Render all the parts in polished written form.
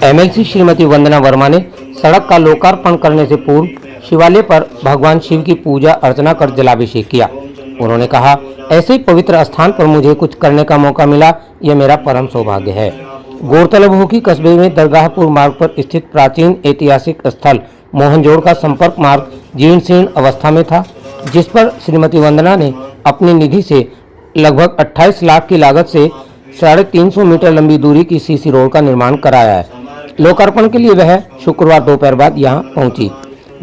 MLC Shrimati वंदना वर्मा ने सड़क का लोकार्पण करने से पूर्व शिवालय पर भगवान शिव की पूजा अर्चना कर जलाभिषेक किया। उन्होंने कहा, ऐसे पवित्र स्थान पर मुझे कुछ करने का मौका मिला, यह मेरा परम सौभाग्य है। गौरतलब हो कि कस्बे में दरगाहपुर मार्ग पर स्थित प्राचीन ऐतिहासिक स्थल मोहनजोड़ का संपर्क मार्ग जीर्ण शीर्ण अवस्था में था, जिस पर श्रीमती वंदना ने अपनी निधि से लगभग 28 लाख की लागत से 350 मीटर लंबी दूरी की सीसी रोड का निर्माण कराया है। लोकार्पण के लिए वह शुक्रवार दोपहर बाद यहां पहुंची।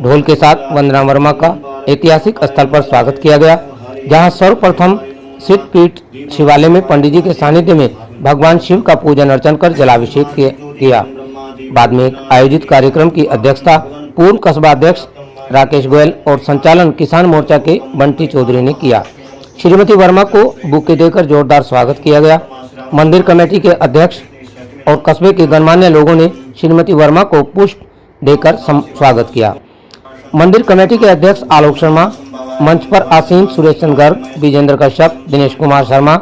ढोल के साथ वंदना वर्मा का ऐतिहासिक स्थल पर स्वागत किया गया, जहां सर्वप्रथम सिद्धपीठ शिवालय में पंडित जी के सानिध्य में भगवान शिव का पूजन अर्चन कर जलाभिषेक किया। बाद में आयोजित कार्यक्रम की अध्यक्षता पूर्व कस्बा अध्यक्ष राकेश गोयल और संचालन किसान मोर्चा के बंटी चौधरी ने किया। श्रीमती वर्मा को बुके देकर जोरदार स्वागत किया गया। मंदिर कमेटी के अध्यक्ष और कस्बे के गणमान्य लोगों ने श्रीमती वर्मा को पुष्प देकर स्वागत किया। मंदिर कमेटी के अध्यक्ष आलोक शर्मा, मंच पर आसीन सुरेश चंद्र गर्ग, विजेंद्र कश्यप, दिनेश कुमार शर्मा,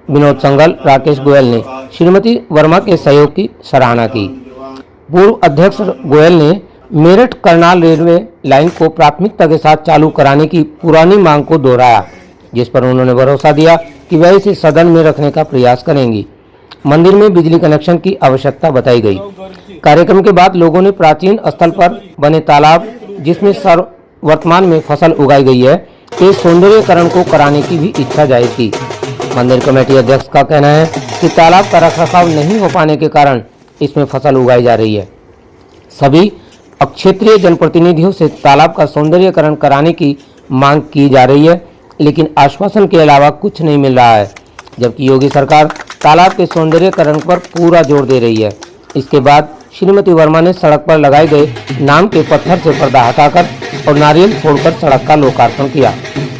विनोद संगल, राकेश गोयल ने श्रीमती वर्मा के सहयोग की सराहना की। पूर्व अध्यक्ष गोयल ने मेरठ करनाल रेलवे लाइन को प्राथमिकता के साथ चालू कराने की पुरानी मांग को दोहराया, जिस पर उन्होंने भरोसा दिया कि वह इसे सदन में रखने का प्रयास करेंगी। मंदिर में बिजली कनेक्शन की आवश्यकता बताई गई। कार्यक्रम के बाद लोगों ने प्राचीन स्थल पर बने तालाब, जिसमें वर्तमान में फसल उगाई गई है, के सौंदर्यीकरण को कराने की भी इच्छा जाहिर की। मंदिर कमेटी अध्यक्ष का कहना है कि तालाब का रखरखाव नहीं हो पाने के कारण इसमें फसल उगाई जा रही है। सभी क्षेत्रीय जनप्रतिनिधियों से तालाब का सौंदर्यीकरण कराने की मांग की जा रही है, लेकिन आश्वासन के अलावा कुछ नहीं मिल रहा है, जबकि योगी सरकार तालाब के सौंदर्यीकरण पर पूरा जोर दे रही है। इसके बाद श्रीमती वर्मा ने सड़क पर लगाए गए नाम के पत्थर से पर्दा हटाकर और नारियल फोड़कर सड़क का लोकार्पण किया।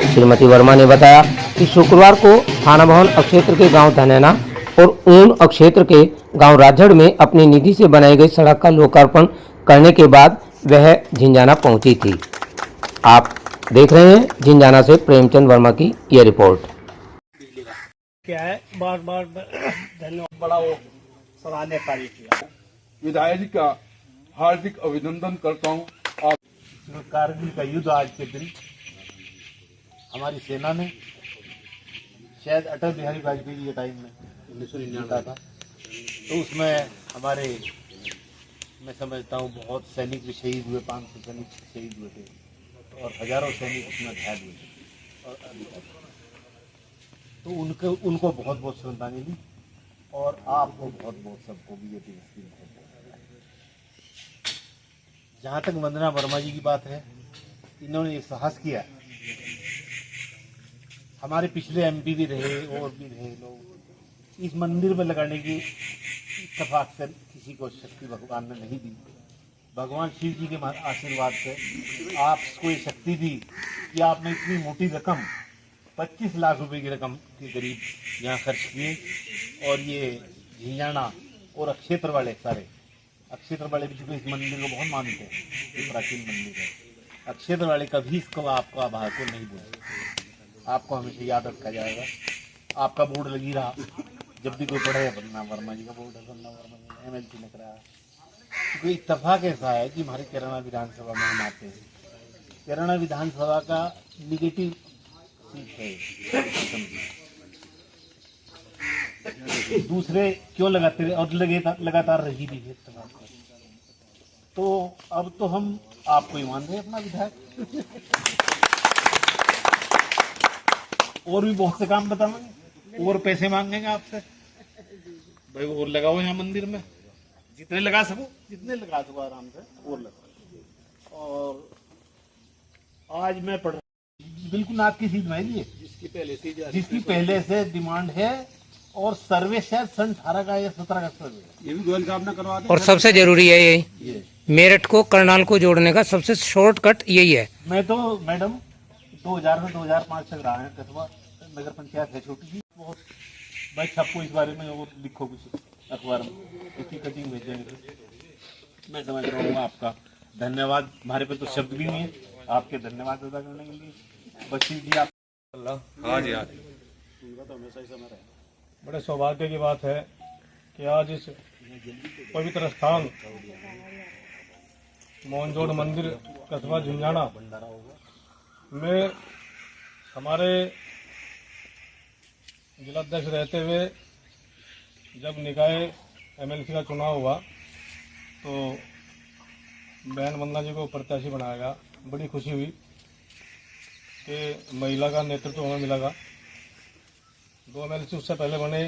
श्रीमती वर्मा ने बताया कि शुक्रवार को थाना भवन क्षेत्र के गांव धनैना और ऊन क्षेत्र के गांव राजड़ में अपनी निधि से बनाई गई सड़क का लोकार्पण करने के बाद वह झिंझाना पहुंची थी। आप देख रहे हैं झिंझाना से प्रेमचंद वर्मा की यह रिपोर्ट। क्या है, बार बार धन्यवाद, बड़ा वो सराहनीय कार्य किया। विधायक जी का हार्दिक अभिनंदन करता हूँ। आप कारगिल का युद्ध आज के दिन हमारी सेना ने शायद अटल बिहारी वाजपेयी के टाइम में 1999 था, तो उसमें हमारे, मैं समझता हूँ, बहुत सैनिक भी शहीद हुए, 500 सैनिक शहीद हुए थे और हजारों सैनिक उसमें घायल हुए थे और अधिकारी। तो उनको बहुत बहुत श्रद्धांजलि और आपको बहुत बहुत सबको भी ये दिवस। जहाँ तक वंदना वर्मा जी की बात है, इन्होंने एक साहस किया। हमारे पिछले एमपी भी रहे और भी रहे लोग, इस मंदिर में लगाने की इत्तेफाक से किसी को शक्ति भगवान ने नहीं दी। भगवान शिव जी के आशीर्वाद से आपको ये शक्ति दी कि आपने इतनी मोटी रकम 25 लाख रुपए की रकम के करीब यहाँ खर्च किए और ये झिंझाना और क्षेत्र वाले सारे क्षेत्र वाले भी चूंकि इस मंदिर को बहुत मानते हैं, ये प्राचीन मंदिर है। क्षेत्र वाले कभी इसको आपको आभार को नहीं भूलेंगे, आपको हमेशा याद रखा जाएगा। आपका बोर्ड लगी रहा, जब भी कोई पढ़े वंदना वर्मा जी का बोर्ड है, वंदना वर्मा जी एमएलसी लिख रहा है। क्योंकि इत्तेफाक ऐसा है कि हमारे कैराना विधानसभा में हम आते हैं, कैराना विधानसभा का निगेटिव सीट है, दूसरे क्यों लगाते रहे और लगातार रही भी है। तो अब तो हम आपको ही मान रहे हैं अपना विधायक। और भी बहुत से काम बताएंगे और पैसे मांगेंगे आपसे, भाई और लगाओ यहाँ मंदिर में, जितने लगा सको आराम से और लगाओ। और आज मैं पढ़ बिल्कुल आपकी सीट में है, जिसकी पहले से डिमांड है और सर्वे शायद सन 18 का या 17 का सर्वे, ये भी गोयल साहब ने करवा दिया। और सबसे जरूरी है यही, मेरठ को करनाल को जोड़ने का सबसे शॉर्टकट यही है। मैं तो मैडम 2000 से 2005 तक रहा है, कस्बा नगर पंचायत है छोटी सी बहुत। भाई सबको इस बारे में और लिखो कुछ अखबार में, इसकी कटिंग भेजेंगे। मैं समझ रहा हूँ आपका धन्यवाद, हमारे पे तो शब्द भी नहीं है आपके धन्यवाद अदा करने के लिए। बशीर जी आप हाँ जी, हाँ तो हमेशा ही समय रहे। बड़े सौभाग्य की बात है कि आज इस पवित्र स्थान मोहनजोड़ मंदिर कस्बा झुंझाना में हमारे जिलाध्यक्ष रहते हुए जब निकाय एमएलसी का चुनाव हुआ तो बहन वंदना जी को प्रत्याशी बनाया गया। बड़ी खुशी हुई कि महिला का नेतृत्व हमें मिलेगा। 2 एमएलसी उससे पहले बने,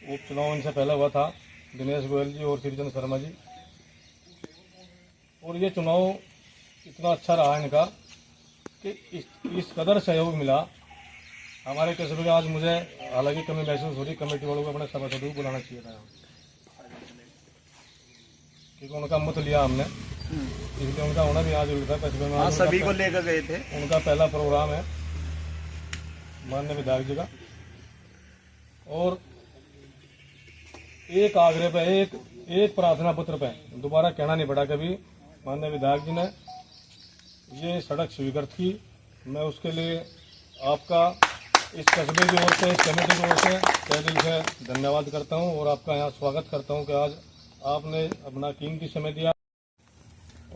उपचुनाव इनसे पहले हुआ था, दिनेश गोयल जी और श्रीचंद शर्मा जी। और ये चुनाव इतना अच्छा रहा इनका कि इस कदर सहयोग मिला हमारे कस्बे का। आज मुझे हालांकि कमी महसूस हो रही, कमेटी वालों को अपने सभासदों को बुलाना चाहिए था क्योंकि उनका मत लिया हमने, इसलिए उनका होना भी आज था कस्बे में। आज सभी को लेकर गए थे। उनका पहला प्रोग्राम है माननीय विधायक जी का। और एक आग्रह पे, एक प्रार्थना पत्र पे दोबारा कहना नहीं पड़ा कभी, माननीय विधायक जी ने ये सड़क स्वीकृत की। मैं उसके लिए आपका इस कस्बे की ओर से, इस कमेटी की ओर से तहे दिल से धन्यवाद करता हूं और आपका यहाँ स्वागत करता हूं कि आज आपने अपना कीमती समय दिया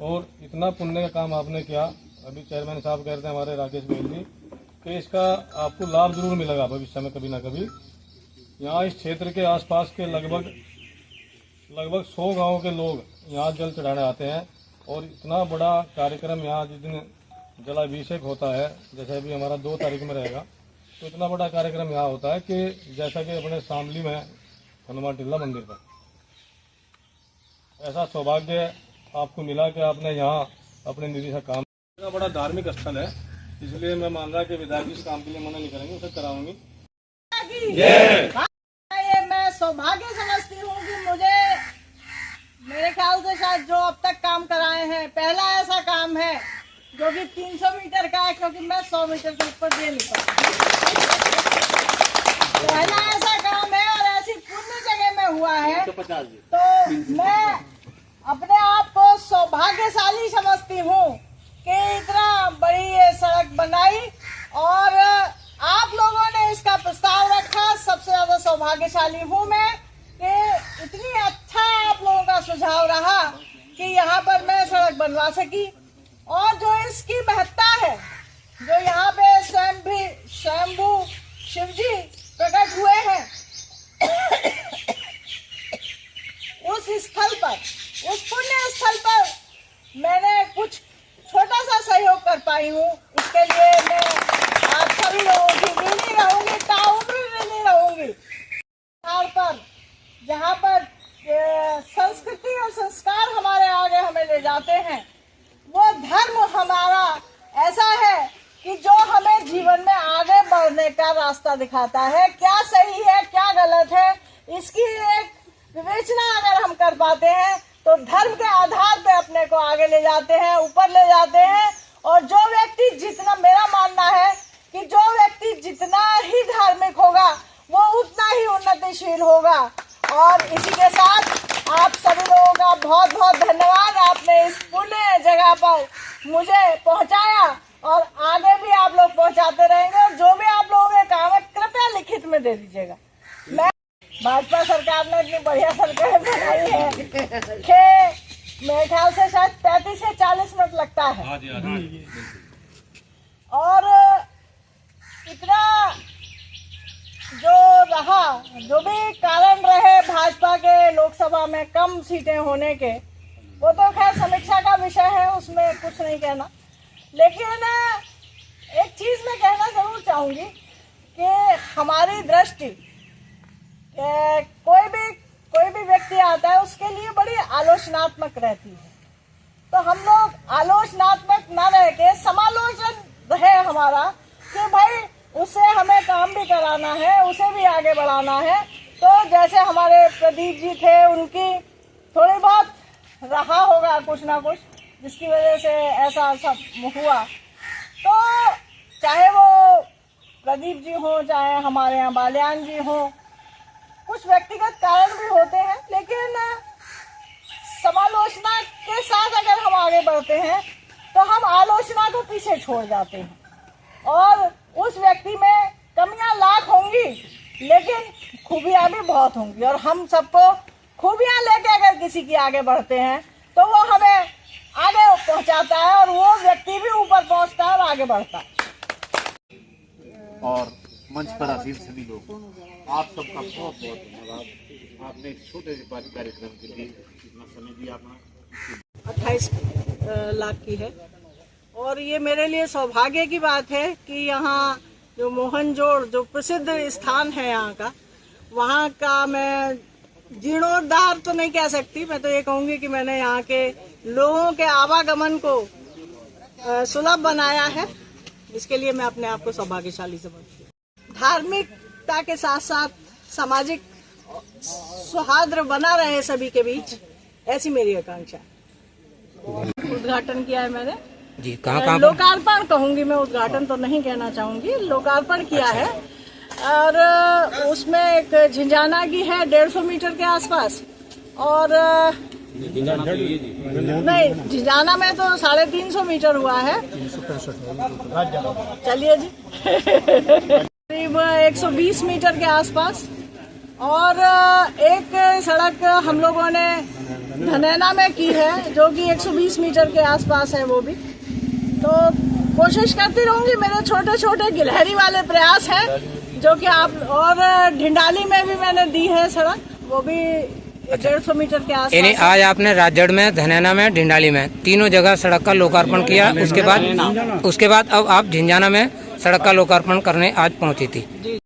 और इतना पुण्य का काम आपने किया। अभी चेयरमैन साहब कह रहे थे हमारे राकेश गोयल जी कि इसका आपको लाभ जरूर मिलेगा भविष्य में कभी ना कभी। यहाँ इस क्षेत्र के आसपास के लगभग 100 गाँव के लोग यहाँ जल चढ़ाने आते हैं और इतना बड़ा कार्यक्रम यहाँ जिस दिन जलाभिषेक होता है, जैसे अभी हमारा 2 तारीख में रहेगा, तो इतना बड़ा कार्यक्रम यहाँ होता है कि जैसा कि अपने शामली में हनुमान टिल्ला मंदिर पर, ऐसा सौभाग्य आपको मिला कि आपने यहाँ अपने निधि से काम। इतना बड़ा धार्मिक स्थल है, इसलिए मैं मान रहा कि विधायक इस काम के लिए मना नहीं करेंगे, उसे कराऊंगी। ये मैं सौभाग्य समझती हूँ कि मुझे, मेरे ख्याल से शायद जो अब तक काम कराए हैं, पहला ऐसा काम है जो कि 300 मीटर का है, क्योंकि मैं 100 मीटर से ऊपर दे नहीं पाती। पहला ऐसा काम है और ऐसी पुण्य जगह में हुआ है, तो मैं अपने आप को सौभाग्यशाली समझती हूँ कि इतना बड़ी ये सड़क बनाई और आप लोगों ने इसका प्रस्ताव रखा। सबसे ज्यादा सौभाग्यशाली हूँ मैं कि इतनी अच्छा आप लोगों का सुझाव रहा कि यहाँ पर मैं सड़क बनवा सकी। और जो इसकी महत्ता है, जो यहाँ पे स्वयंभू शिवजी प्रकट हुए हैं, उस स्थल पर, उस पुण्य स्थल पर मैंने कुछ छोटा सा सहयोग कर पाई हूँ। इसके लिए मैं आप सभी लोगों की ऋणी रहूंगी, ताउम्र ऋणी रहूंगी। पर जहाँ पर संस्कृति और संस्कार हमारे आगे हमें ले जाते हैं, वो धर्म हमारा ऐसा है कि जो हमें जीवन में आगे बढ़ने का रास्ता दिखाता है। क्या सही है, क्या गलत है, इसकी एक विवेचना अगर हम कर पाते हैं तो धर्म के आधार पे अपने को आगे ले जाते हैं, ऊपर ले जाते हैं। और जो व्यक्ति जितना, मेरा मानना है कि जो व्यक्ति जितना ही धार्मिक होगा वो उतना ही उन्नतिशील होगा। और इसी के साथ आप सभी लोगों का बहुत बहुत धन्यवाद। आपने इस पुण्य जगह पर मुझे पहुंचाया और आगे भी आप लोग पहुंचाते रहेंगे। और जो भी आप लोगों ने काम है कृपया लिखित में दे दीजिएगा। मैं भाजपा सरकार ने इतनी बढ़िया सरकार बनाई है कि मेरे ख्याल से शायद 35 से 40 मिनट लगता है। और इतना जो रहा, जो भी कारण रहे भाजपा के लोकसभा में कम सीटें होने के, वो तो खैर समीक्षा का विषय है, उसमें कुछ नहीं कहना। लेकिन एक चीज मैं कहना जरूर चाहूंगी कि हमारी दृष्टि, कोई भी व्यक्ति आता है उसके लिए बड़ी आलोचनात्मक रहती है। तो हम लोग आलोचनात्मक न रह के समालोचन रहे हमारा कि भाई उससे हमें काम भी कराना है, उसे भी आगे बढ़ाना है। तो जैसे हमारे प्रदीप जी थे, उनकी थोड़ी बहुत रहा होगा कुछ ना कुछ, जिसकी वजह से ऐसा सब हुआ। तो चाहे वो प्रदीप जी हो, चाहे हमारे यहाँ बाल्यान जी हो, कुछ व्यक्तिगत कारण भी होते हैं, लेकिन समालोचना के साथ अगर हम आगे बढ़ते हैं तो हम आलोचना को पीछे छोड़ जाते हैं। और उस व्यक्ति में कमियां लाख होंगी, लेकिन खूबियां भी बहुत होंगी, और हम सबको खूबियां लेके अगर किसी की आगे बढ़ते हैं तो वो हमें आगे पहुंचाता है, और वो व्यक्ति भी ऊपर पहुंचता है और आगे बढ़ता है। और मंच पर आसीन सभी लोग, आप सबका बहुत बहुत धन्यवाद। आपने एक छोटे से कार्यक्रम के लिए इतना समय दिया अपना। 28 लाख की है, और ये मेरे लिए सौभाग्य की बात है कि यहाँ जो मोहनजोड़ जो प्रसिद्ध स्थान है यहाँ का, वहाँ का मैं जीर्णोद्धार तो नहीं कह सकती, मैं तो ये कहूँगी कि मैंने यहाँ के लोगों के आवागमन को सुलभ बनाया है। इसके लिए मैं अपने आप को सौभाग्यशाली समझती हूँ। धार्मिकता के साथ साथ सामाजिक सौहार्द बना रहे सभी के बीच, ऐसी मेरी आकांक्षा है। उद्घाटन किया है मैंने जी, कहाँ लोकार्पण कहूंगी मैं, उद्घाटन तो नहीं कहना चाहूंगी, लोकार्पण किया है। और उसमें एक झिंझाना की है 150 मीटर के आसपास, और नहीं, झिंझाना में तो 350 मीटर हुआ है। चलिए जी करीब 120 मीटर के आसपास। और एक सड़क हम लोगों ने धनैना में की है जो कि 120 मीटर के आसपास है, वो भी तो कोशिश करती रहूंगी। मेरे छोटे छोटे गिलहरी वाले प्रयास हैं जो कि आप, और ढिंडाली में भी मैंने दी है सड़क, वो भी 150 मीटर के आसपास। यानी आज आपने राजगढ़ में, धनैना में, ढिंडाली में तीनों जगह सड़क का लोकार्पण किया। उसके बाद अब आप झिंझाना में सड़क का लोकार्पण करने आज पहुंची थी।